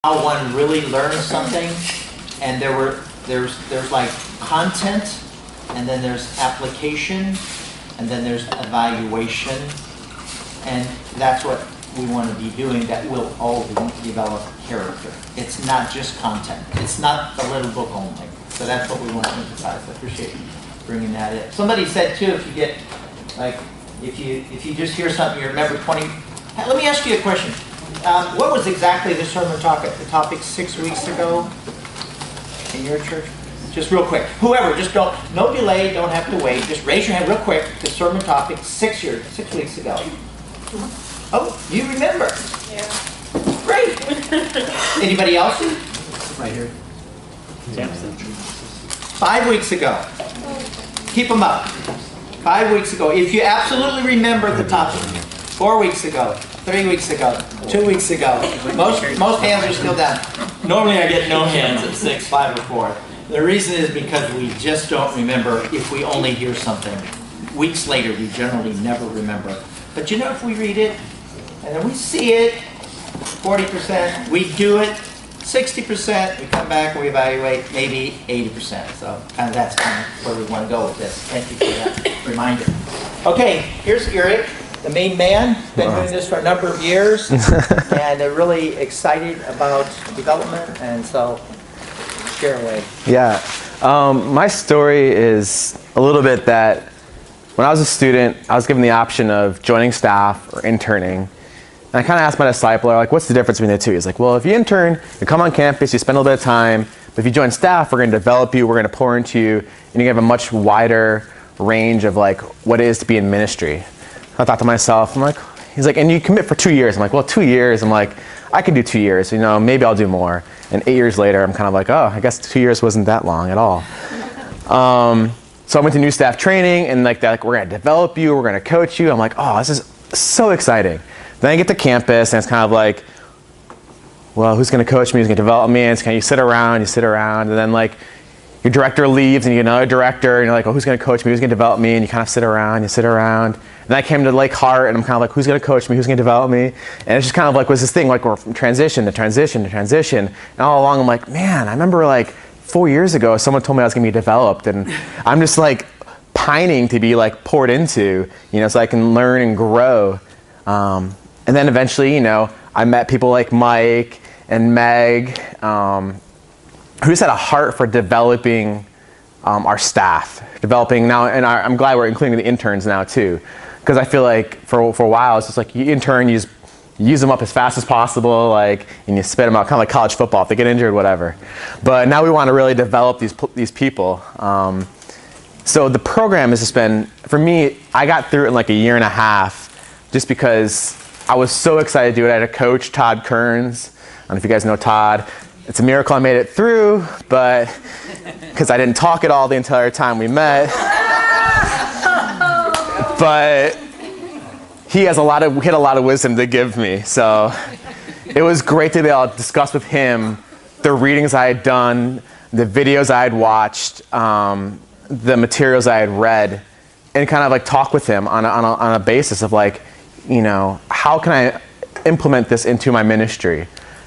how one really learns something, and there's like content, and then there's application, and then there's evaluation, and that's what we want to be doing. That will all develop character. It's not just content. It's not the little book only. So that's what we want to emphasize. I appreciate you bringing that in. Somebody said too, if you get like if you just hear something, you remember 20. Let me ask you a question. What was exactly the sermon topic? The topic 6 weeks ago in your church? Just real quick. Whoever, just don't, no delay, don't have to wait. Just raise your hand real quick. The sermon topic 6 weeks ago. Oh, you remember? Yeah. Great. Anybody else? Right here. Samson. 5 weeks ago. Keep them up. 5 weeks ago. If you absolutely remember the topic. 4 weeks ago. 3 weeks ago, 2 weeks ago. Most hands are still down. Normally I get no hands at 6, 5, or 4. The reason is because we just don't remember if we only hear something. Weeks later, we generally never remember. But you know, if we read it, and then we see it, 40%, we do it, 60%, we come back and we evaluate, maybe 80%. So that's kind of where we want to go with this. Thank you for that reminder. Okay, here's Eric. The main man, been doing this for a number of years, and they're really excited about development, and so share away. Yeah, my story is a little bit that when I was a student, I was given the option of joining staff or interning, and I kind of asked my discipler, like, what's the difference between the two? He's like, well, if you intern, you come on campus, you spend a little bit of time, but if you join staff, we're going to develop you, we're going to pour into you, and you have a much wider range of like what it is to be in ministry. I thought to myself, I'm like, he's like, and you commit for 2 years. I'm like, well, 2 years. I'm like, I could do 2 years. You know, maybe I'll do more. And 8 years later, I'm kind of like, oh, I guess 2 years wasn't that long at all. So I went to new staff training, and like that, like, we're gonna develop you, we're gonna coach you. I'm like, oh, this is so exciting. Then I get to campus, and it's kind of like, well, who's gonna coach me? Who's gonna develop me? And it's kind of you sit around, and then like your director leaves, and you get another director, and you're like, oh, who's gonna coach me? Who's gonna develop me? And you kind of sit around. And then I came to Lake Hart, and I'm kind of like, who's going to coach me? Who's going to develop me? And it's just kind of like was this thing, like we're from transition to transition to transition. And all along, I'm like, man, I remember like 4 years ago, someone told me I was going to be developed, and I'm just like pining to be like poured into, you know, so I can learn and grow. And then eventually, you know, I met people like Mike and Meg, who just had a heart for developing our staff, developing now, and I'm glad we're including the interns now too. Because I feel like for a while, it's just like you intern, you just use them up as fast as possible, like, and you spit them out, kind of like college football, if they get injured, whatever. But now we want to really develop these people. So the program has just been, for me, I got through it in like a year and a half, just because I was so excited to do it. I had a coach, Todd Kearns. I don't know if you guys know Todd. It's a miracle I made it through, but because I didn't talk at all the entire time we met. But he had a lot of wisdom to give me. So it was great to be able to discuss with him the readings I had done, the videos I had watched, the materials I had read, and kind of like talk with him on a basis of like, you know, how can I implement this into my ministry?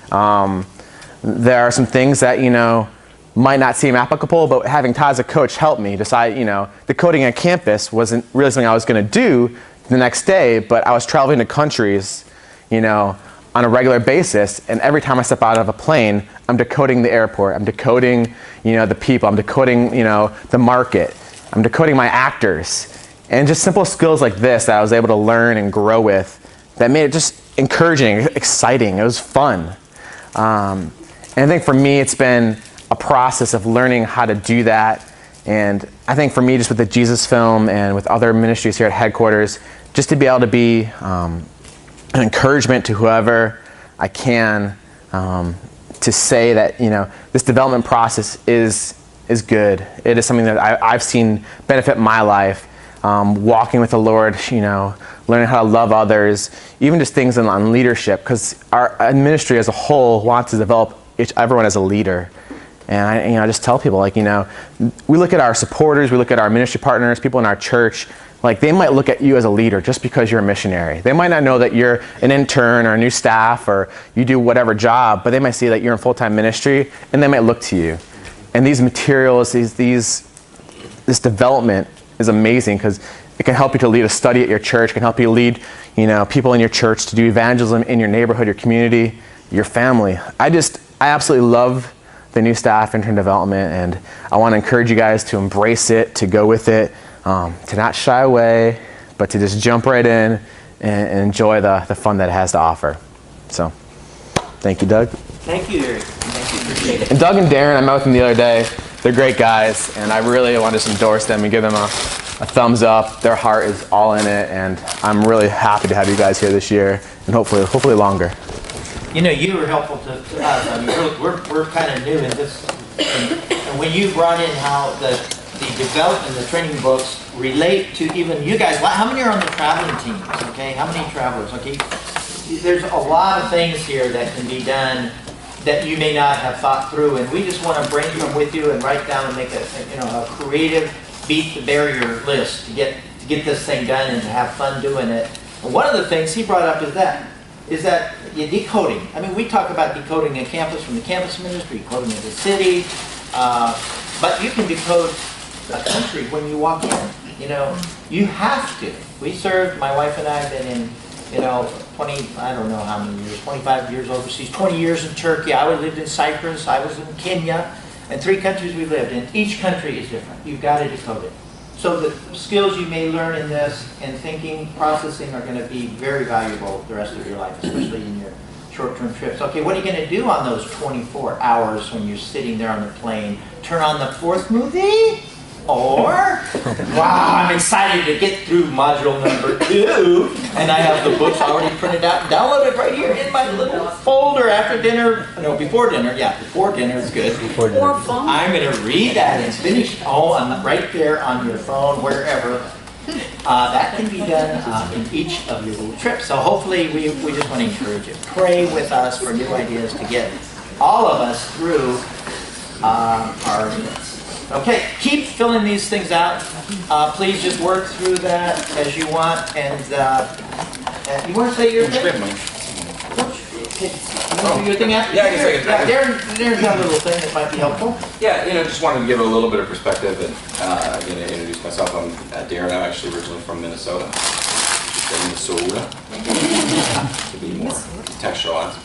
There are some things that, you know, might not seem applicable, but having Todd as a coach helped me decide, you know, the coding on campus wasn't really something I was going to do the next day, but I was traveling to countries, you know, on a regular basis, and every time I step out of a plane, I'm decoding the airport, I'm decoding, you know, the people, I'm decoding, you know, the market, I'm decoding my actors, and just simple skills like this that I was able to learn and grow with that made it just encouraging, exciting, it was fun. And I think for me, it's been a process of learning how to do that. And I think for me, just with the Jesus Film and with other ministries here at headquarters, just to be able to be an encouragement to whoever I can, to say that, you know, this development process is good. It is something that I've seen benefit my life, walking with the Lord, you know, learning how to love others, even just things on leadership, because our ministry as a whole wants to develop everyone as a leader. And I just tell people, like, we look at our supporters, we look at our ministry partners, people in our church, like they might look at you as a leader just because you're a missionary. They might not know that you're an intern or a new staff or you do whatever job, but they might see that you're in full-time ministry and they might look to you. And these materials, this development is amazing because it can help you to lead a study at your church, it can help you lead people in your church to do evangelism in your neighborhood, your community, your family. I absolutely love the new staff intern development, and I want to encourage you guys to embrace it, to go with it, to not shy away, but to just jump right in and enjoy the fun that it has to offer. So, thank you, Doug. Thank you, Eric. Thank you. Appreciate it. And Doug and Darren, I met with them the other day. They're great guys, and I really want to just endorse them and give them a thumbs up. Their heart is all in it, and I'm really happy to have you guys here this year, and hopefully longer. You were helpful to us. I mean, we're kind of new in this. And when you brought in how the development, the training books relate to even you guys. How many are on the traveling teams? Okay, how many travelers? Okay, there's a lot of things here that can be done that you may not have thought through, and we just want to bring them with you and write down and make a creative beat the barrier list to get this thing done and to have fun doing it. And one of the things he brought up is that decoding. I mean, we talk about decoding a campus from the campus ministry, decoding of the city, but you can decode a country when you walk in. You have to. We served, my wife and I have been in 20, I don't know how many years, 25 years overseas, 20 years in Turkey. I lived in Cyprus, I was in Kenya, and 3 countries we lived in. Each country is different. You've got to decode it. So the skills you may learn in this and thinking, processing are going to be very valuable the rest of your life, especially in your short-term trips. Okay, what are you going to do on those 24 hours when you're sitting there on the plane? Turn on the 4th movie? Or, wow, I'm excited to get through module number 2, and I have the books already printed out and downloaded right here in my little folder after dinner. No, before dinner. Yeah, before dinner is good. Before dinner. Or phone. I'm going to read that and finish. Right there on your phone, wherever. That can be done in each of your little trips. So hopefully we just want to encourage you. Pray with us for new ideas to get all of us through our units. Okay, keep filling these things out. Please just work through that as you want. And you want to say your thing? Your thing after? Yeah, I can say it. Darren's got a little thing that might be helpful. Yeah, just wanted to give a little bit of perspective and I'm going to introduce myself. I'm Darren. I'm actually originally from Minnesota. To be more textualized.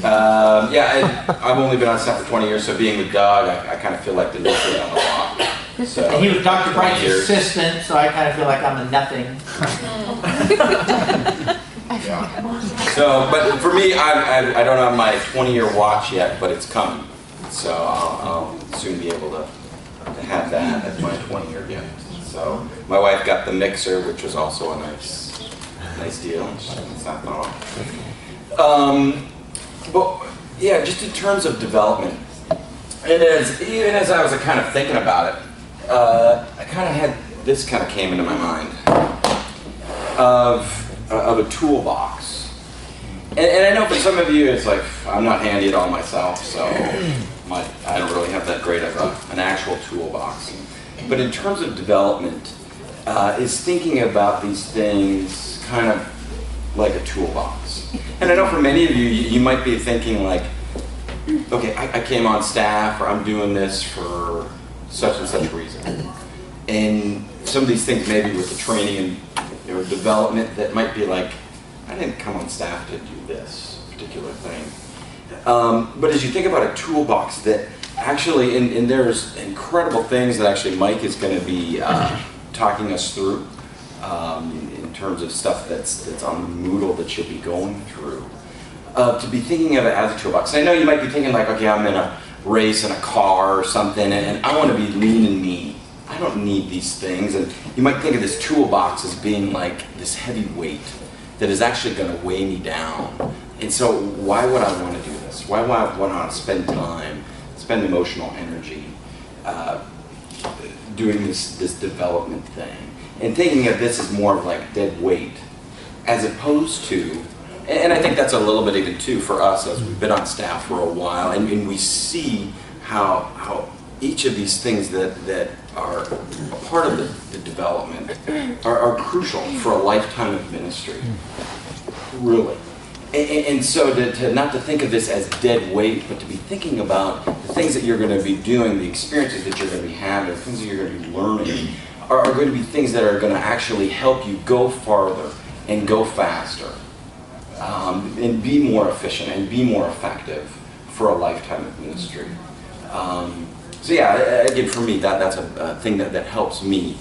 I've only been on staff for 20 years, so being with Doug, I kind of feel like the new kid on the block. So, and he was Dr. Bright's assistant, so I kind of feel like I'm a nothing. So, but for me, I don't have my 20-year watch yet, but it's coming. So I'll soon be able to have that as my 20-year gift. So my wife got the mixer, which was also a nice deal. It's not wrong. But yeah, just in terms of development, and even as I was kind of thinking about it, I kind of had this kind of came into my mind of a toolbox. And I know for some of you it's like, I'm not handy at all myself, so I don't really have that great of an actual toolbox. But in terms of development, is thinking about these things kind of like a toolbox. And I know for many of you, you might be thinking like, okay, I came on staff, or I'm doing this for such and such reason. And some of these things maybe with the training and or development that might be like, I didn't come on staff to do this particular thing. But as you think about a toolbox that actually, and there's incredible things that actually Mike is going to be talking us through in terms of stuff that's on the Moodle that you'll be going through. To be thinking of it as a toolbox. And I know you might be thinking like, okay, I'm in a race in a car or something, and I want to be lean and mean. I don't need these things. And you might think of this toolbox as being like this heavy weight that is actually going to weigh me down. And so why would I want to do this? Why would I want to spend time, spend emotional energy doing this development thing? And thinking of this as more of like dead weight, as opposed to, and I think that's a little bit even too for us as we've been on staff for a while, and we see how each of these things that are a part of the development are crucial for a lifetime of ministry. Really. And so to not to think of this as dead weight, but to be thinking about the things that you're going to be doing, the experiences that you're going to be having, the things that you're going to be learning, are going to be things that are going to actually help you go farther and go faster, and be more efficient and be more effective for a lifetime of ministry. So yeah, again, for me, that's a thing that helps me.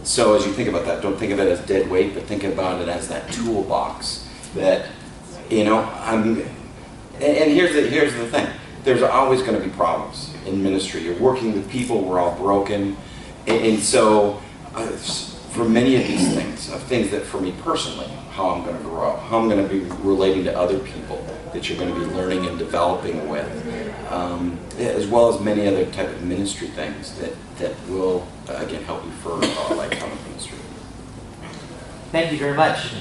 So as you think about that, don't think of it as dead weight, but think about it as that toolbox that, and here's the thing. There's always going to be problems in ministry. You're working with people, we're all broken. And so for many of these things that for me personally, how I'm going to grow, how I'm going to be relating to other people that you're going to be learning and developing with, as well as many other type of ministry things that will, again, help you for a lifetime of ministry. Thank you very much.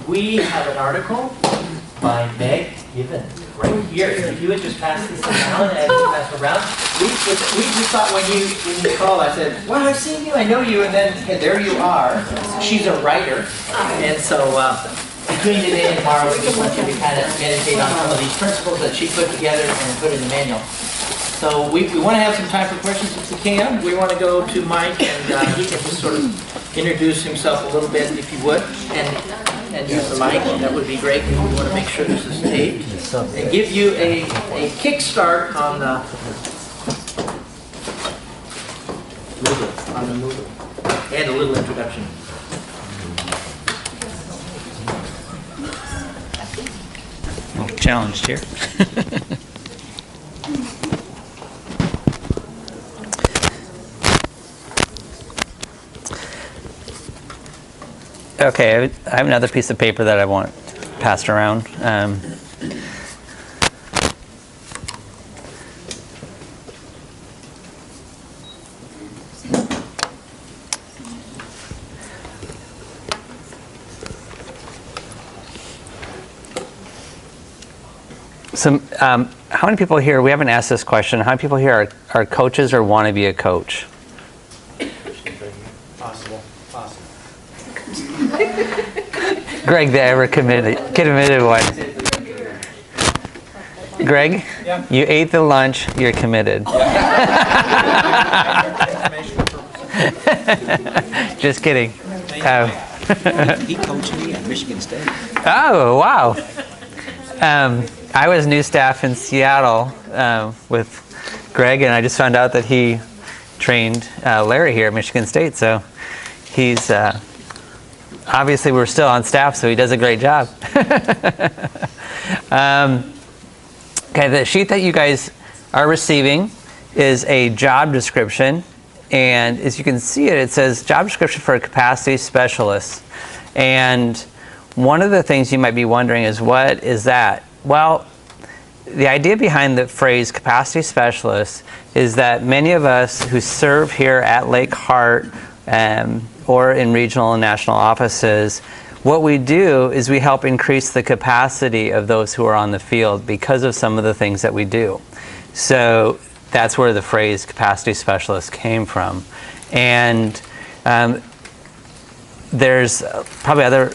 We have an article by Meg Given right here. If you would just pass this around and pass it around. We just thought when you called, I said, well, I've seen you, I know you, and then there you are. She's a writer, and so between today and tomorrow, we just want you to kind of meditate on some of these principles that she put together and put in the manual. So we want to have some time for questions if we can. We want to go to Mike, and he can just sort of introduce himself a little bit, if you would, and use the mic. That would be great. We want to make sure this is taped and give you a kickstart on the Moodle, and a little introduction. Well, challenged here. Okay, I have another piece of paper that I want passed around. So, how many people here, we haven't asked this question, how many people here are coaches or want to be a coach? Possible. Greg, the ever committed one. Greg, Yeah. you ate the lunch, you're committed. Just kidding. He coached me at Michigan State. Oh, wow. I was new staff in Seattle with Greg, and I just found out that he trained Larry here at Michigan State. So he's obviously we're still on staff, so he does a great job. Okay, the sheet that you guys are receiving is a job description, and as you can see it says job description for a capacity specialist. And one of the things you might be wondering is, what is that? Well, the idea behind the phrase capacity specialist is that many of us who serve here at Lake Hart or in regional and national offices, what we do is we help increase the capacity of those who are on the field because of some of the things that we do. So that's where the phrase capacity specialist came from. And there's probably other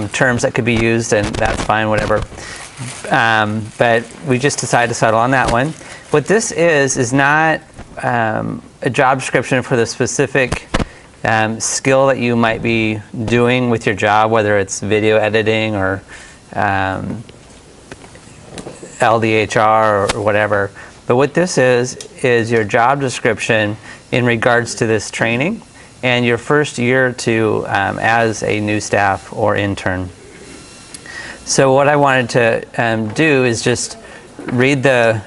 terms that could be used, and that's fine, whatever. But we just decided to settle on that one. What this is not a job description for the specific skill that you might be doing with your job, whether it's video editing or LDHR or whatever. But what this is your job description in regards to this training and your first year or two as a new staff or intern. So what I wanted to do is just read the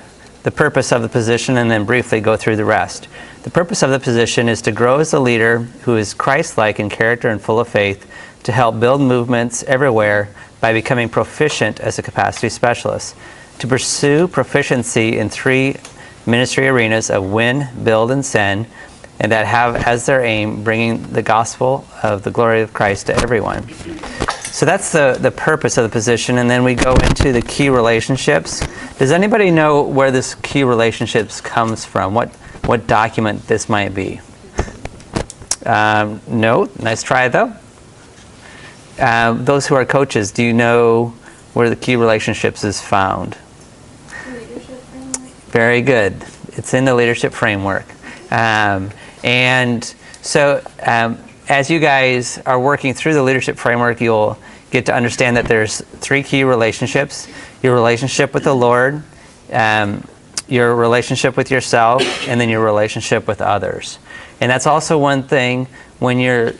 purpose of the position and then briefly go through the rest. The purpose of the position is to grow as a leader who is Christ-like in character and full of faith, to help build movements everywhere by becoming proficient as a capacity specialist, to pursue proficiency in 3 ministry arenas of win, build, and send, and that have as their aim bringing the gospel of the glory of Christ to everyone. So that's the purpose of the position, and then we go into the key relationships. Does anybody know where this key relationships comes from? What document this might be? No? Nice try, though. Those who are coaches, do you know where the key relationships is found? Leadership framework. Very good. It's in the leadership framework. And so as you guys are working through the leadership framework, you'll get to understand that there's 3 key relationships. Your relationship with the Lord, your relationship with yourself, and then your relationship with others. And that's also one thing when you're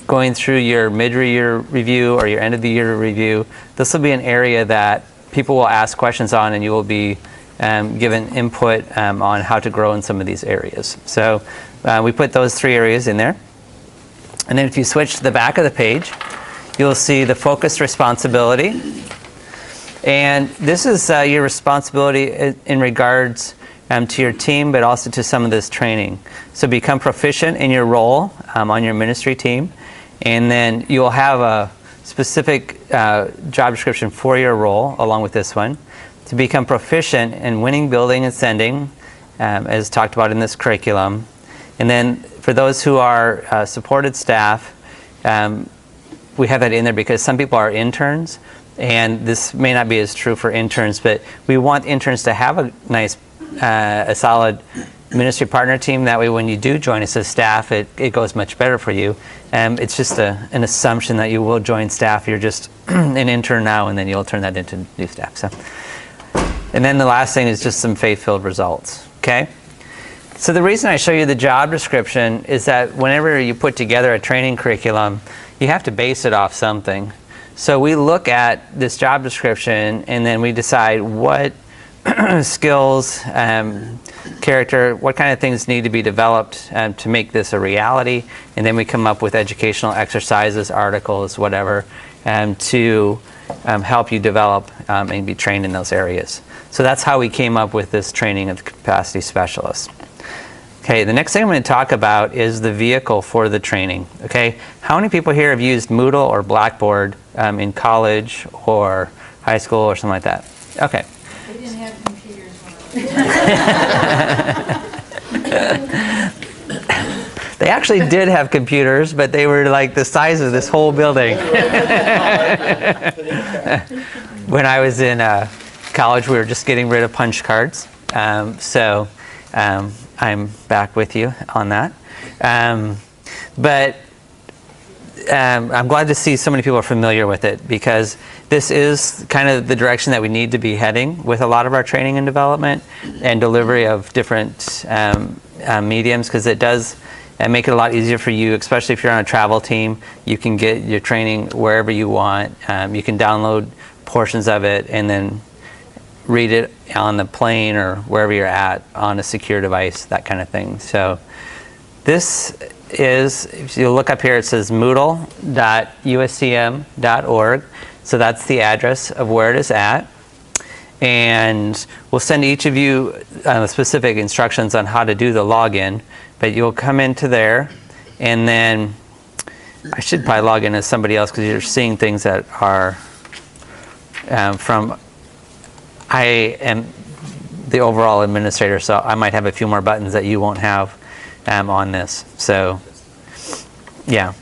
going through your mid-year review or your end-of-the-year review. This will be an area that people will ask questions on, and you will be given input on how to grow in some of these areas. So we put those 3 areas in there. And then if you switch to the back of the page, you'll see the focused responsibility. And this is your responsibility in regards to your team, but also to some of this training. So become proficient in your role on your ministry team. And then you'll have a specific job description for your role, along with this one, to become proficient in winning, building, and sending, as talked about in this curriculum. And then for those who are supported staff, we have that in there because some people are interns, and this may not be as true for interns, but we want interns to have a nice, a solid ministry partner team. That way when you do join us as staff, it goes much better for you. It's just an assumption that you will join staff. You're just an intern now, and then you'll turn that into new staff. So, and then the last thing is just some faith-filled results, okay? So the reason I show you the job description is that whenever you put together a training curriculum, you have to base it off something. So we look at this job description, and then we decide what skills, character, what kind of things need to be developed to make this a reality, and then we come up with educational exercises, articles, whatever, to help you develop and be trained in those areas. So that's how we came up with this training of the capacity specialists. Okay, the next thing I'm going to talk about is the vehicle for the training. Okay, how many people here have used Moodle or Blackboard in college or high school or something like that? Okay. They didn't have computers when I was They actually did have computers, but they were like the size of this whole building. When I was in college, we were just getting rid of punch cards. I'm back with you on that. But I'm glad to see so many people are familiar with it, because this is kind of the direction that we need to be heading with a lot of our training and development and delivery of different mediums, because it does make it a lot easier for you, especially if you're on a travel team. You can get your training wherever you want. You can download portions of it and then read it on the plane or wherever you're at on a secure device, that kind of thing. So this is, if you look up here, it says moodle.uscm.org. So that's the address of where it is at. And we'll send each of you specific instructions on how to do the login. But you'll come into there, and then I should probably log in as somebody else, because you're seeing things that are from, I am the overall administrator, so I might have a few more buttons that you won't have on this. So, yeah.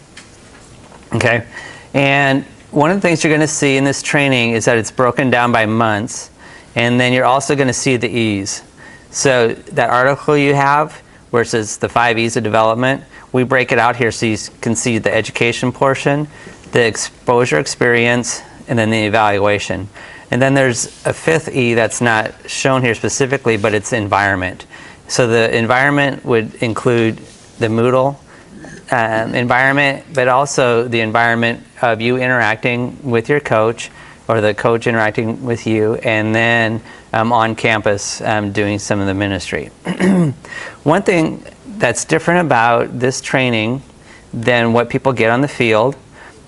Okay. And one of the things you're going to see in this training is that it's broken down by months, and then you're also going to see the E's. So that article you have, where it says the 5 E's of development, we break it out here so you can see the education portion, the exposure experience, and then the evaluation. And then there's a 5th E that's not shown here specifically, but it's environment. So the environment would include the Moodle environment, but also the environment of you interacting with your coach, or the coach interacting with you, and then on campus doing some of the ministry. One thing that's different about this training than what people get on the field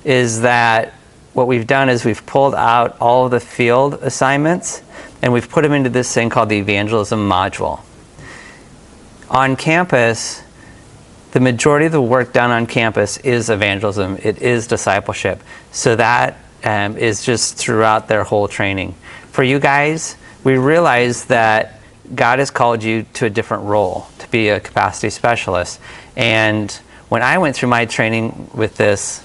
is that what we've done is we've pulled out all of the field assignments and we've put them into this thing called the evangelism module. On campus, the majority of the work done on campus is evangelism. It is discipleship. So that is just throughout their whole training. For you guys, we realize that God has called you to a different role, to be a capacity specialist. And when I went through my training with this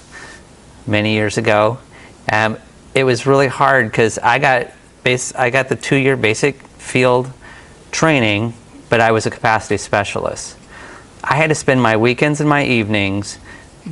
many years ago, it was really hard because I got the 2-year basic field training, but I was a capacity specialist. I had to spend my weekends and my evenings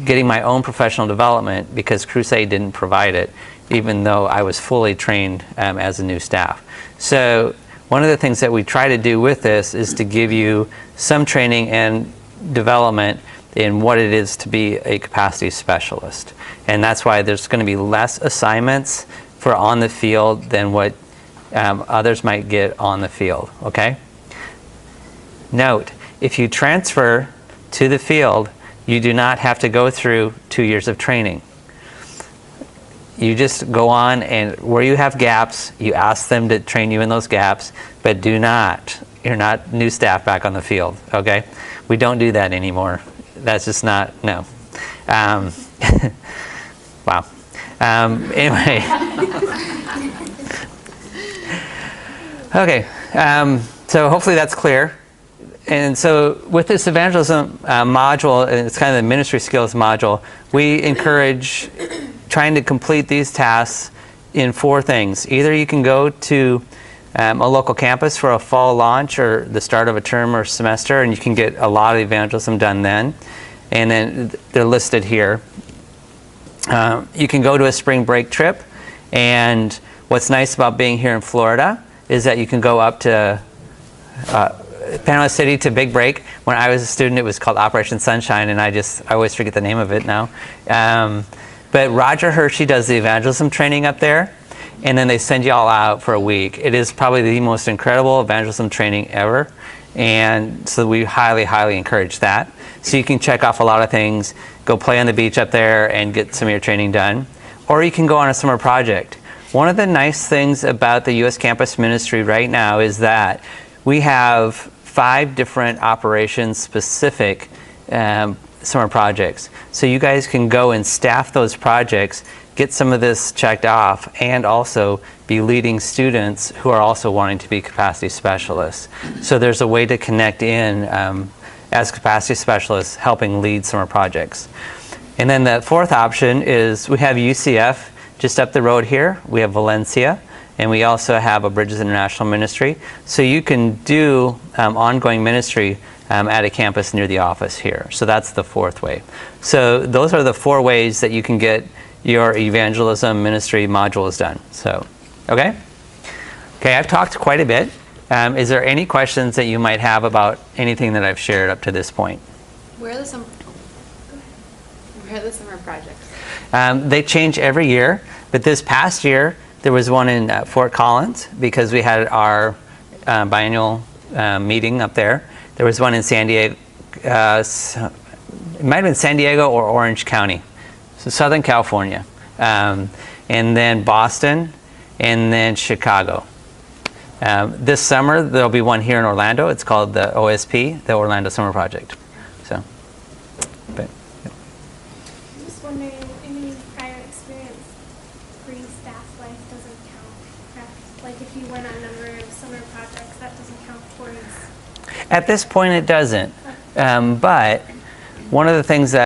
getting my own professional development because Crusade didn't provide it, even though I was fully trained as a new staff. So one of the things that we try to do with this is to give you some training and development in what it is to be a capacity specialist. And that's why there's going to be less assignments for on the field than what others might get on the field, okay? Note, if you transfer to the field, you do not have to go through 2 years of training. You just go on, and where you have gaps, you ask them to train you in those gaps, but you're not new staff back on the field, okay? We don't do that anymore. That's just not, no. Wow. Anyway. Okay, so hopefully that's clear. And so with this evangelism module, and it's kind of the ministry skills module, we encourage trying to complete these tasks in 4 things. Either you can go to a local campus for a fall launch or the start of a term or semester, and you can get a lot of evangelism done then. And then they're listed here. You can go to a spring break trip, and what's nice about being here in Florida is that you can go up to Panama City to Big Break. When I was a student, it was called Operation Sunshine, and I always forget the name of it now. But Roger Hershey does the evangelism training up there, and then they send you all out for a week. It is probably the most incredible evangelism training ever, and so we highly, highly encourage that. So you can check off a lot of things, go play on the beach up there and get some of your training done, or you can go on a summer project. One of the nice things about the U.S. Campus Ministry right now is that we have 5 different operations-specific summer projects. So you guys can go and staff those projects, get some of this checked off, and also be leading students who are also wanting to be capacity specialists. So there's a way to connect in as capacity specialists helping lead summer projects. And then the 4th option is we have UCF just up the road here. We have Valencia, and we also have a Bridges International Ministry. So you can do ongoing ministry at a campus near the office here. So that's the 4th way. So those are the 4 ways that you can get your evangelism ministry modules done. So, okay? Okay, I've talked quite a bit. Is there any questions that you might have about anything that I've shared up to this point? Where are the summer projects? They change every year, but this past year there was one in Fort Collins because we had our biannual meeting up there. There was one in San Diego. It might have been San Diego or Orange County, so Southern California, and then Boston, and then Chicago. This summer there'll be one here in Orlando. It's called the OSP, the Orlando Summer Project. So, but. I'm just wondering, any prior experience, free staff life doesn't count, correct? Like if you went on a number of summer projects, that doesn't count towards... At this point it doesn't, but one of the things that